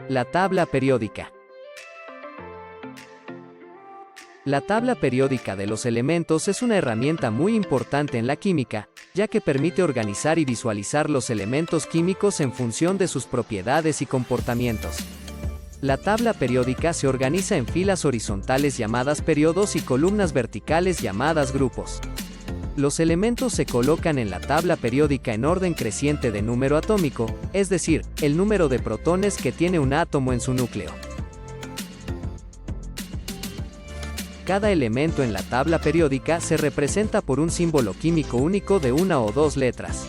La tabla periódica. La tabla periódica de los elementos es una herramienta muy importante en la química, ya que permite organizar y visualizar los elementos químicos en función de sus propiedades y comportamientos. La tabla periódica se organiza en filas horizontales llamadas periodos y columnas verticales llamadas grupos. Los elementos se colocan en la tabla periódica en orden creciente de número atómico, es decir, el número de protones que tiene un átomo en su núcleo. Cada elemento en la tabla periódica se representa por un símbolo químico único de una o dos letras.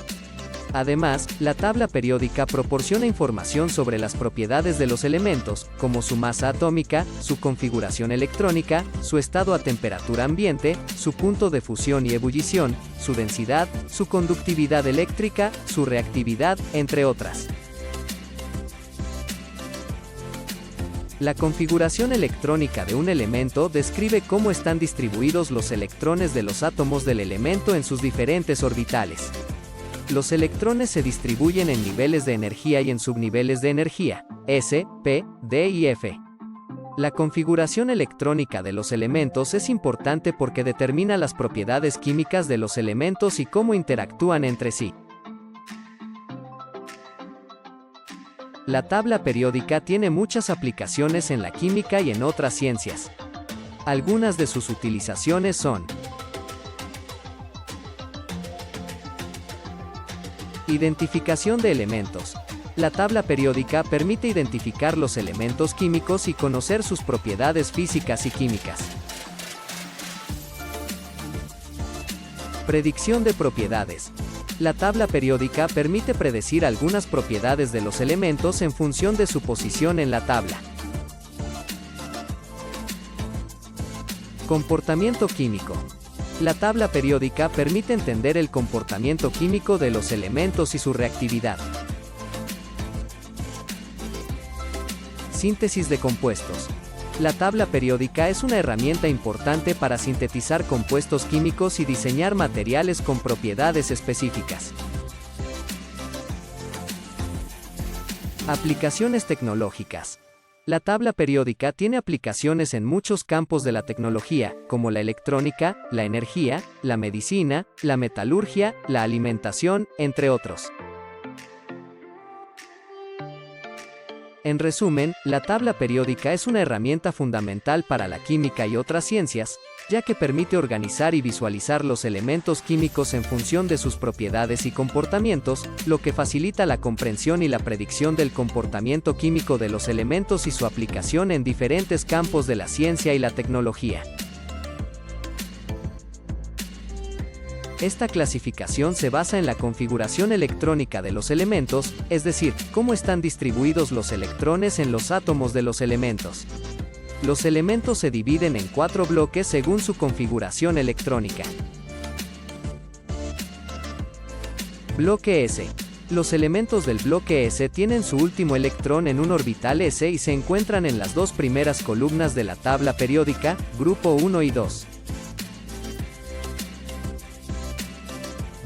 Además, la tabla periódica proporciona información sobre las propiedades de los elementos, como su masa atómica, su configuración electrónica, su estado a temperatura ambiente, su punto de fusión y ebullición, su densidad, su conductividad eléctrica, su reactividad, entre otras. La configuración electrónica de un elemento describe cómo están distribuidos los electrones de los átomos del elemento en sus diferentes orbitales. Los electrones se distribuyen en niveles de energía y en subniveles de energía, S, P, D y F. La configuración electrónica de los elementos es importante porque determina las propiedades químicas de los elementos y cómo interactúan entre sí. La tabla periódica tiene muchas aplicaciones en la química y en otras ciencias. Algunas de sus utilizaciones son: identificación de elementos. La tabla periódica permite identificar los elementos químicos y conocer sus propiedades físicas y químicas. Predicción de propiedades. La tabla periódica permite predecir algunas propiedades de los elementos en función de su posición en la tabla. Comportamiento químico. La tabla periódica permite entender el comportamiento químico de los elementos y su reactividad. Síntesis de compuestos. La tabla periódica es una herramienta importante para sintetizar compuestos químicos y diseñar materiales con propiedades específicas. Aplicaciones tecnológicas. La tabla periódica tiene aplicaciones en muchos campos de la tecnología, como la electrónica, la energía, la medicina, la metalurgia, la alimentación, entre otros. En resumen, la tabla periódica es una herramienta fundamental para la química y otras ciencias, ya que permite organizar y visualizar los elementos químicos en función de sus propiedades y comportamientos, lo que facilita la comprensión y la predicción del comportamiento químico de los elementos y su aplicación en diferentes campos de la ciencia y la tecnología. Esta clasificación se basa en la configuración electrónica de los elementos, es decir, cómo están distribuidos los electrones en los átomos de los elementos. Los elementos se dividen en 4 bloques según su configuración electrónica. Bloque S. Los elementos del bloque S tienen su último electrón en un orbital S y se encuentran en las dos primeras columnas de la tabla periódica, grupo 1 y 2.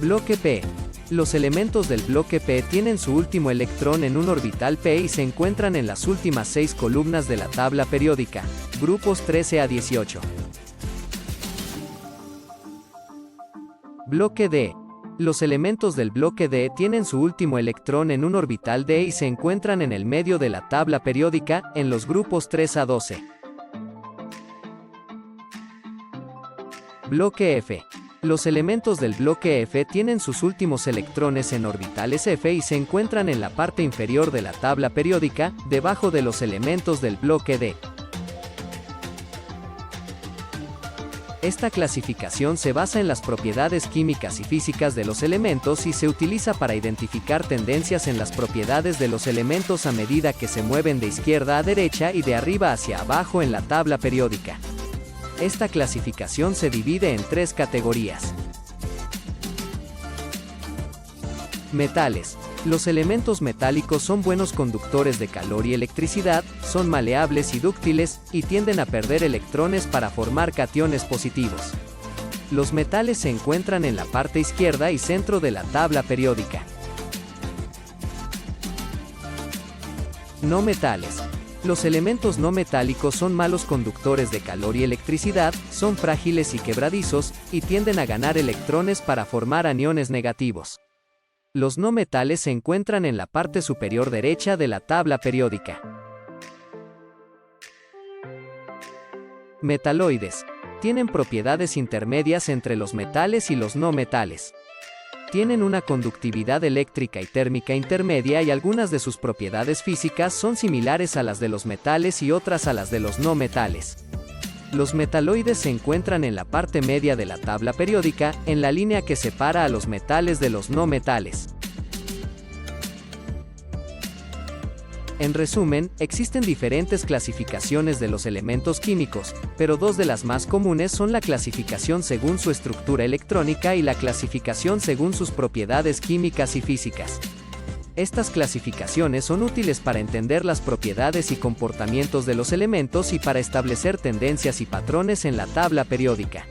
Bloque P. Los elementos del bloque P tienen su último electrón en un orbital P y se encuentran en las últimas 6 columnas de la tabla periódica, grupos 13 a 18. Bloque D. Los elementos del bloque D tienen su último electrón en un orbital D y se encuentran en el medio de la tabla periódica, en los grupos 3 a 12. Bloque F. Los elementos del bloque F tienen sus últimos electrones en orbitales F y se encuentran en la parte inferior de la tabla periódica, debajo de los elementos del bloque D. Esta clasificación se basa en las propiedades químicas y físicas de los elementos y se utiliza para identificar tendencias en las propiedades de los elementos a medida que se mueven de izquierda a derecha y de arriba hacia abajo en la tabla periódica. Esta clasificación se divide en 3 categorías. Metales. Los elementos metálicos son buenos conductores de calor y electricidad, son maleables y dúctiles, y tienden a perder electrones para formar cationes positivos. Los metales se encuentran en la parte izquierda y centro de la tabla periódica. No metales. Los elementos no metálicos son malos conductores de calor y electricidad, son frágiles y quebradizos, y tienden a ganar electrones para formar aniones negativos. Los no metales se encuentran en la parte superior derecha de la tabla periódica. Metaloides. Tienen propiedades intermedias entre los metales y los no metales. Tienen una conductividad eléctrica y térmica intermedia y algunas de sus propiedades físicas son similares a las de los metales y otras a las de los no metales. Los metaloides se encuentran en la parte media de la tabla periódica, en la línea que separa a los metales de los no metales. En resumen, existen diferentes clasificaciones de los elementos químicos, pero dos de las más comunes son la clasificación según su estructura electrónica y la clasificación según sus propiedades químicas y físicas. Estas clasificaciones son útiles para entender las propiedades y comportamientos de los elementos y para establecer tendencias y patrones en la tabla periódica.